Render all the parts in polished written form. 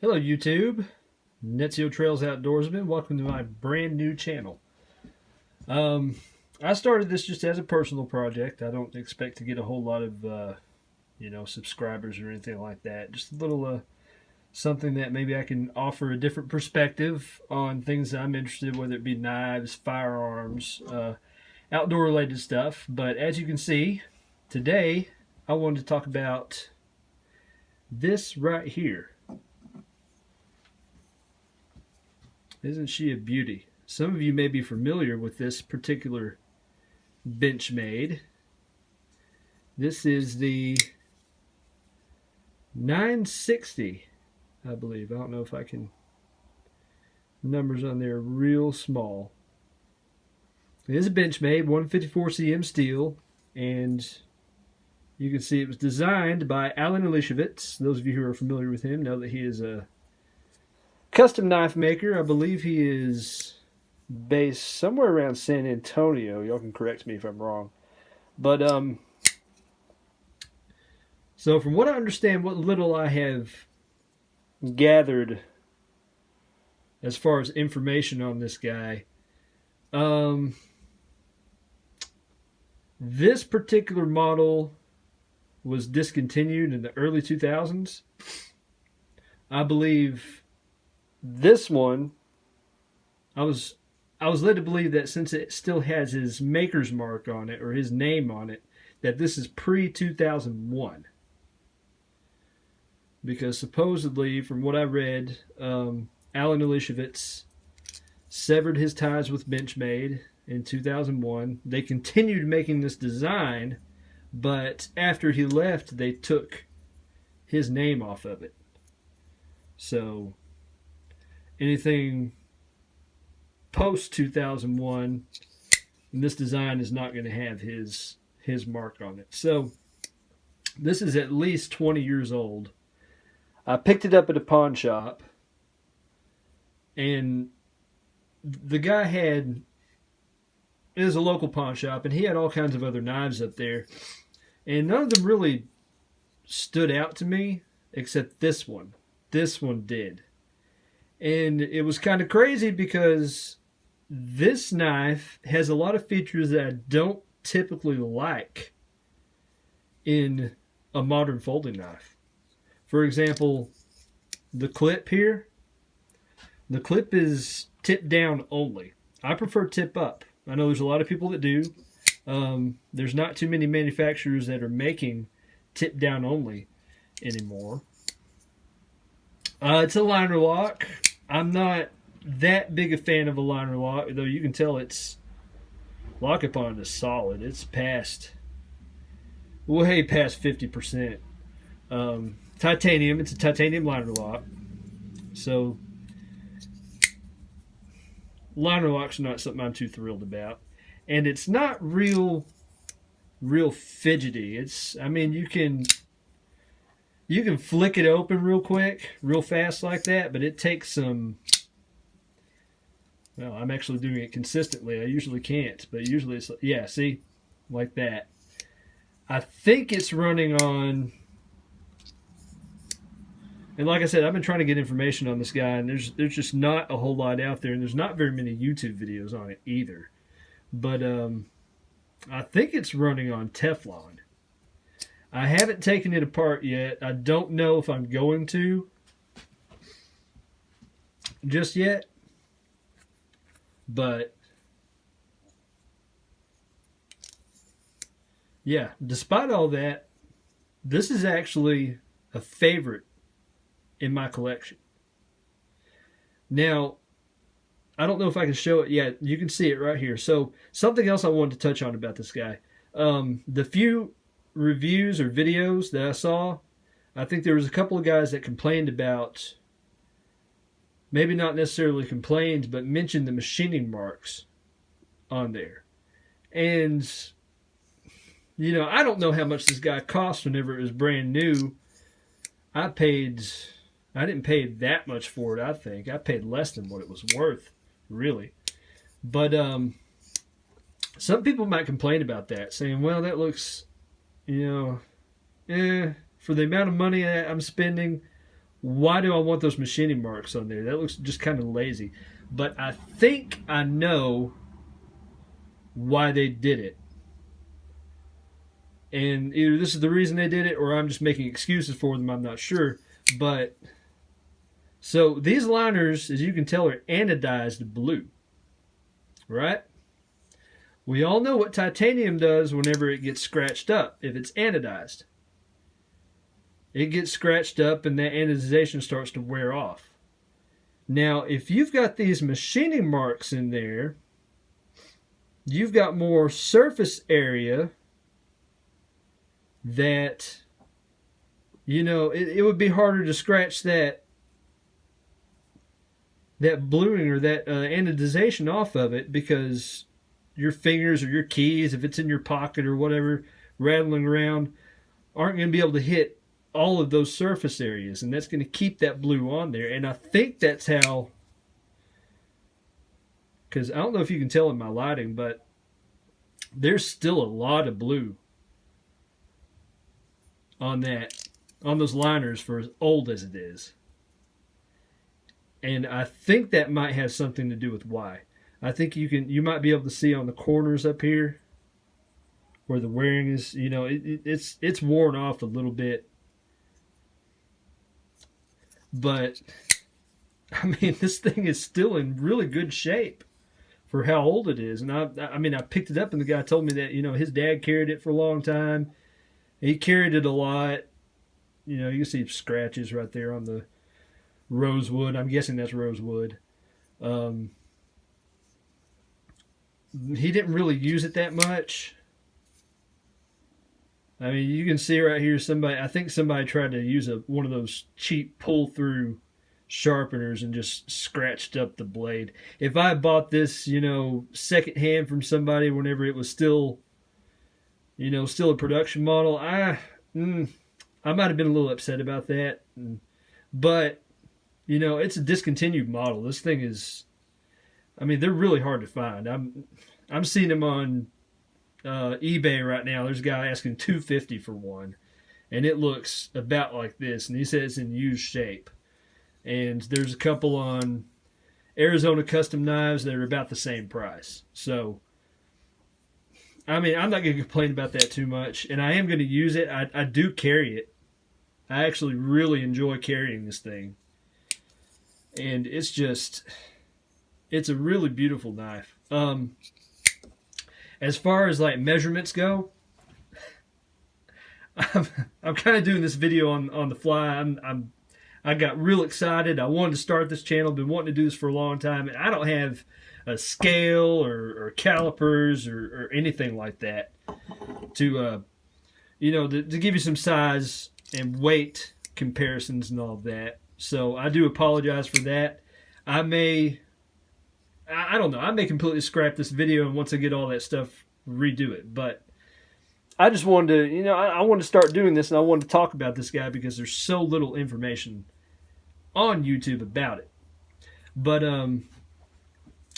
Hello YouTube, Netzio Trails Outdoorsman. Welcome to my brand new channel. I started this just as a personal project. I don't expect to get a whole lot of subscribers or anything like that. Just a little something that maybe I can offer a different perspective on things that I'm interested in, whether it be knives, firearms, outdoor related stuff. But as you can see, today I wanted to talk about this right here. Isn't she a beauty? Some of you may be familiar with this particular Benchmade. This is the 960, I believe. I don't know if I can. Numbers on there real small. It is a Benchmade, 154 cm steel, and you can see it was designed by Elishewitz. Those of you who are familiar with him know that he is a custom knife maker. I believe he is based somewhere around San Antonio. Y'all can correct me if I'm wrong. But so from what I understand, what little I have gathered as far as information on this guy, this particular model was discontinued in the early 2000s. I believe this one, I was led to believe that since it still has his maker's mark on it, or his name on it, that this is pre-2001. Because supposedly, from what I read, Alan Elishewitz severed his ties with Benchmade in 2001. They continued making this design, but after he left, they took his name off of it. So anything post 2001, this design is not going to have his mark on it. So this is at least 20 years old. I picked it up at a pawn shop, and the guy it was a local pawn shop, and he had all kinds of other knives up there, and none of them really stood out to me except this one. This one did. And it was kind of crazy because this knife has a lot of features that I don't typically like in a modern folding knife. For example, the clip here. The clip is tip down only. I prefer tip up. I know there's a lot of people that do. There's not too many manufacturers that are making tip down only anymore. It's a liner lock. I'm not that big a fan of a liner lock, though you can tell it's lock upon is solid. It's way past 50%. Titanium. It's a titanium liner lock. So liner locks are not something I'm too thrilled about, and it's not real fidgety. You can flick it open real quick, real fast like that, but it takes some. Well, I'm actually doing it consistently. I usually can't, but usually it's, yeah, see, like that. I think it's running on, and like I said, I've been trying to get information on this guy, and there's just not a whole lot out there, and there's not very many YouTube videos on it either. But I think it's running on Teflon. I haven't taken it apart yet. I don't know if I'm going to just yet. But yeah, despite all that, this is actually a favorite in my collection. Now, I don't know if I can show it yet. You can see it right here. So something else I wanted to touch on about this guy. The few reviews or videos that I saw, I think there was a couple of guys that complained about, maybe not necessarily complained, but mentioned the machining marks on there. And, I don't know how much this guy cost whenever it was brand new. I didn't pay that much for it, I think. I paid less than what it was worth, really. But some people might complain about that, saying, well, that looks, for the amount of money that I'm spending Why do I want those machining marks on there? That looks just kind of lazy. But I think I know why they did it. And either this is the reason they did it, or I'm just making excuses for them. I'm not sure. But so these liners, as you can tell, are anodized blue, right? We all know what titanium does whenever it gets scratched up. If it's anodized, it gets scratched up, and that anodization starts to wear off. Now, if you've got these machining marks in there, you've got more surface area that, you know, it would be harder to scratch that bluing or that anodization off of it, because your fingers or your keys, if it's in your pocket or whatever, rattling around, aren't going to be able to hit all of those surface areas, and that's going to keep that blue on there. And I think that's how, because I don't know if you can tell in my lighting, but there's still a lot of blue on those liners for as old as it is. And I think that might have something to do with why. I think you might be able to see on the corners up here where the wearing is, you know, it's worn off a little bit. But I mean, this thing is still in really good shape for how old it is. And I mean, I picked it up, and the guy told me that, you know, his dad carried it for a long time. He carried it a lot. You know, you can see scratches right there on the rosewood. I'm guessing that's rosewood. He didn't really use it that much. I mean, you can see right here, I think somebody tried to use one of those cheap pull-through sharpeners and just scratched up the blade. If I bought this, you know, secondhand from somebody whenever it was still, you know, still a production model, I might have been a little upset about that. But, you know, it's a discontinued model. This thing is, I mean, they're really hard to find. I'm seeing them on eBay right now. There's a guy asking $250 for one, and it looks about like this, and he says it's in used shape. And there's a couple on Arizona Custom Knives that are about the same price. So, I mean, I'm not going to complain about that too much, and I am going to use it. I do carry it. I actually really enjoy carrying this thing, and it's a really beautiful knife. As far as like measurements go, I'm kind of doing this video on the fly. I got real excited. I wanted to start this channel. Been wanting to do this for a long time, and I don't have a scale or calipers or anything like that to you know, to give you some size and weight comparisons and all of that. So I do apologize for that. I don't know. I may completely scrap this video, and once I get all that stuff, redo it. But I just wanted to, you know, I wanted to start doing this, and I wanted to talk about this guy because there's so little information on YouTube about it. But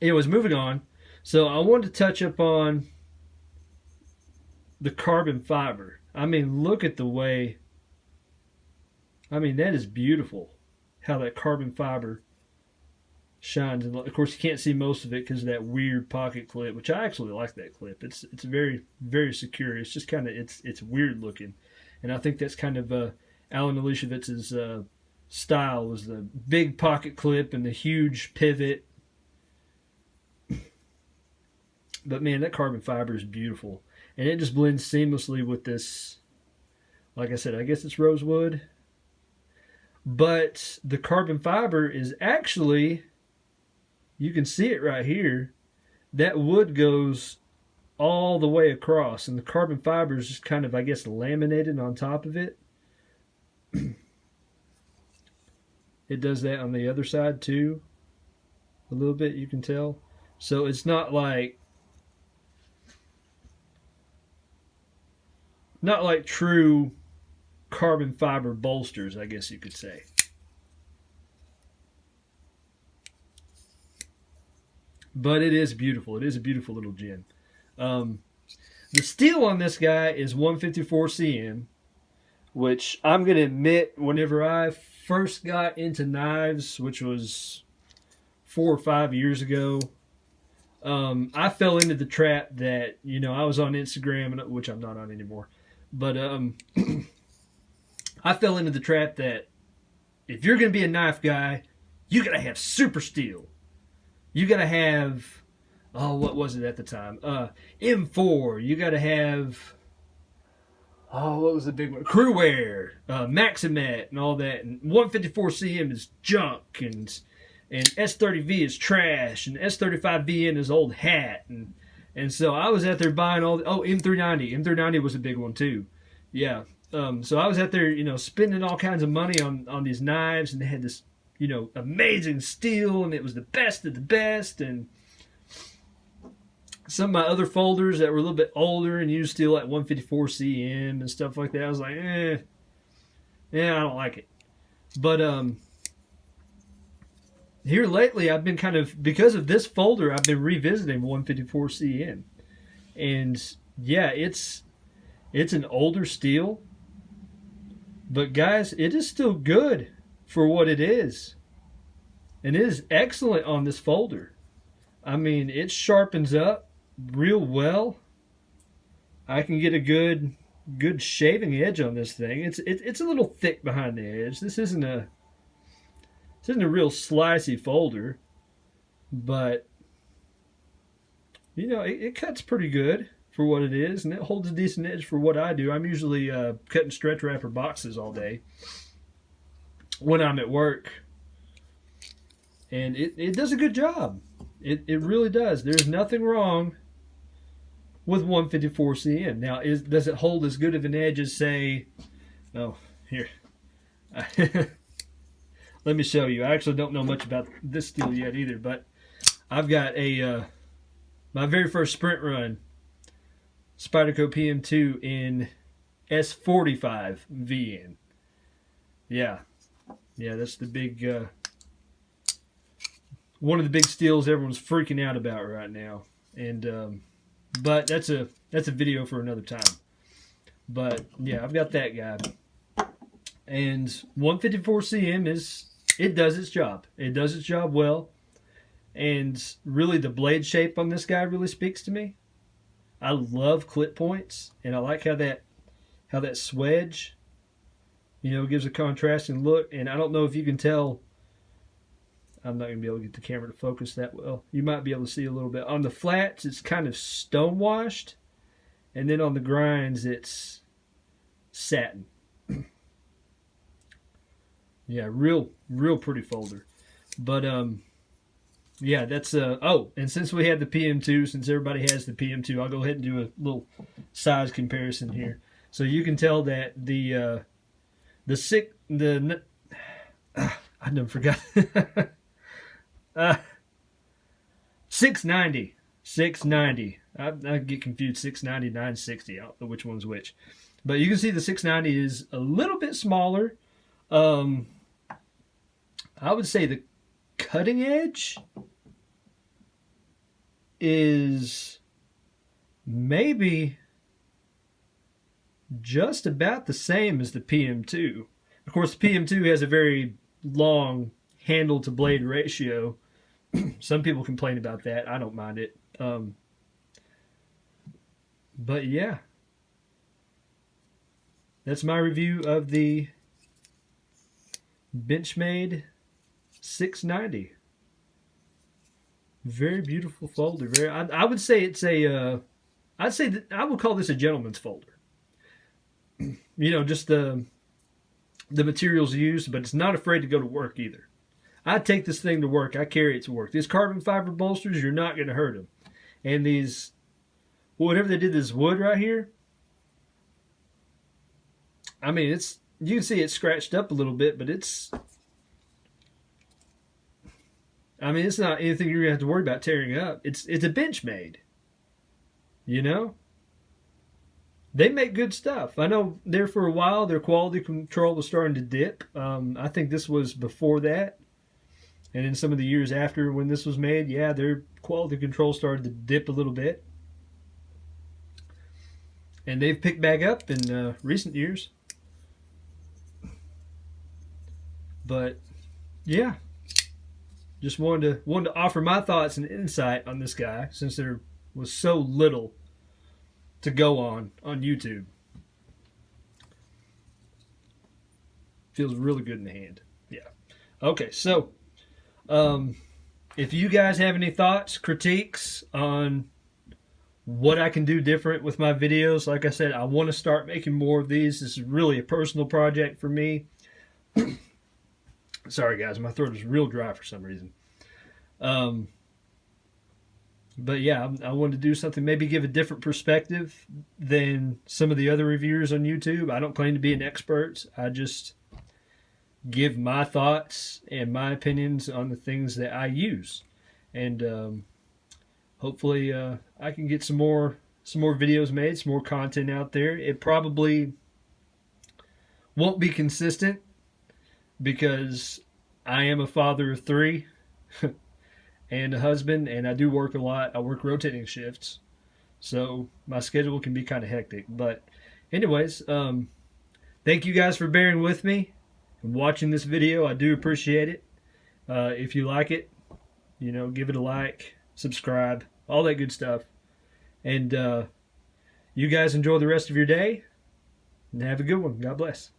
anyways, moving on. So I wanted to touch up on the carbon fiber. I mean, look at the way. I mean, that is beautiful. How that carbon fiber shines, and of course you can't see most of it because of that weird pocket clip, which I actually like that clip. It's very, very secure. It's just kind of it's weird looking, and I think that's kind of Alan Elishewitz's style, was the big pocket clip and the huge pivot. But man, that carbon fiber is beautiful, and it just blends seamlessly with this. Like I said, I guess it's rosewood, but the carbon fiber is actually, you can see it right here, that wood goes all the way across, and the carbon fiber is just kind of, I guess, laminated on top of it. It does that on the other side too, a little bit, you can tell. So it's not like true carbon fiber bolsters, I guess you could say. But it is beautiful. It is a beautiful little gem. The steel on this guy is 154 CM. which I'm going to admit, whenever I first got into knives, which was 4 or 5 years ago, I fell into the trap that, I was on Instagram, which I'm not on anymore, but I fell into the trap that if you're going to be a knife guy, you got to have super steel. You got to have, what was it at the time? M4. You got to have, what was the big one? Crewware, Maximet, and all that. And 154CM is junk, and S30V is trash, and S35VN is old hat. And so I was out there buying M390. M390 was a big one too. Yeah. So I was out there, spending all kinds of money on these knives, and they had this, amazing steel, and it was the best of the best. And some of my other folders that were a little bit older and used steel, like 154CM and stuff like that, I was like, I don't like it. But here lately, I've been because of this folder, I've been revisiting 154CM, and yeah, it's an older steel. But guys, it is still good for what it is. And it is excellent on this folder. I mean, it sharpens up real well. I can get a good shaving edge on this thing. It's a little thick behind the edge. This isn't a real slicey folder, but it cuts pretty good for what it is, and it holds a decent edge for what I do. I'm usually cutting stretch wrapper boxes all day when I'm at work, and it does a good job. It really does. There's nothing wrong with 154CM. Now, does it hold as good of an edge as, say, here. Let me show you. I actually don't know much about this steel yet either, but I've got my very first sprint run, Spyderco PM2 in S45 VN. Yeah, that's the big one of the big steels everyone's freaking out about right now. And but that's a video for another time. But yeah, I've got that guy. And 154CM it does its job. It does its job well. And really, the blade shape on this guy really speaks to me. I love clip points, and I like how that swedge, gives a contrasting look. And I don't know if you can tell. I'm not going to be able to get the camera to focus that well. You might be able to see a little bit. On the flats, it's kind of stone washed, and then on the grinds, it's satin. Yeah, real pretty folder. But yeah, that's and since we had the PM2, since everybody has the PM2, I'll go ahead and do a little size comparison here. So you can tell that I never forgot. 690. I get confused. 690, 960. I don't know which one's which. But you can see the 690 is a little bit smaller. I would say the cutting edge is maybe just about the same as the PM2. Of course, the PM2 has a very long handle to blade ratio. Some people complain about that. I don't mind it. But yeah, that's my review of the Benchmade 690. Very beautiful folder. I would say it's I would call this a gentleman's folder. Just the materials used, but it's not afraid to go to work either. I take this thing to work. I carry it to work. These carbon fiber bolsters, you're not going to hurt them. And these, whatever they did, this wood right here, I mean, you can see it's scratched up a little bit, but it's not anything you're going to have to worry about tearing up. It's a Benchmade. They make good stuff. I know there for a while their quality control was starting to dip. I think this was before that. And in some of the years after when this was made, yeah, their quality control started to dip a little bit. And they've picked back up in recent years. But yeah, just wanted to offer my thoughts and insight on this guy since there was so little to go on YouTube. Feels really good in the hand. Yeah. Okay, so if you guys have any thoughts, critiques on what I can do different with my videos, like I said, I want to start making more of these. This is really a personal project for me. Sorry guys, my throat is real dry for some reason. But yeah, I wanted to do something, maybe give a different perspective than some of the other reviewers on YouTube. I don't claim to be an expert. I just give my thoughts and my opinions on the things that I use. And hopefully I can get some more videos made, some more content out there. It probably won't be consistent because I am a father of 3 and a husband, and I do work a lot. I work rotating shifts, so my schedule can be kind of hectic. But anyways, thank you guys for bearing with me and watching this video. I do appreciate it. If you like it, give it a like, subscribe, all that good stuff. And you guys enjoy the rest of your day, and have a good one. God bless.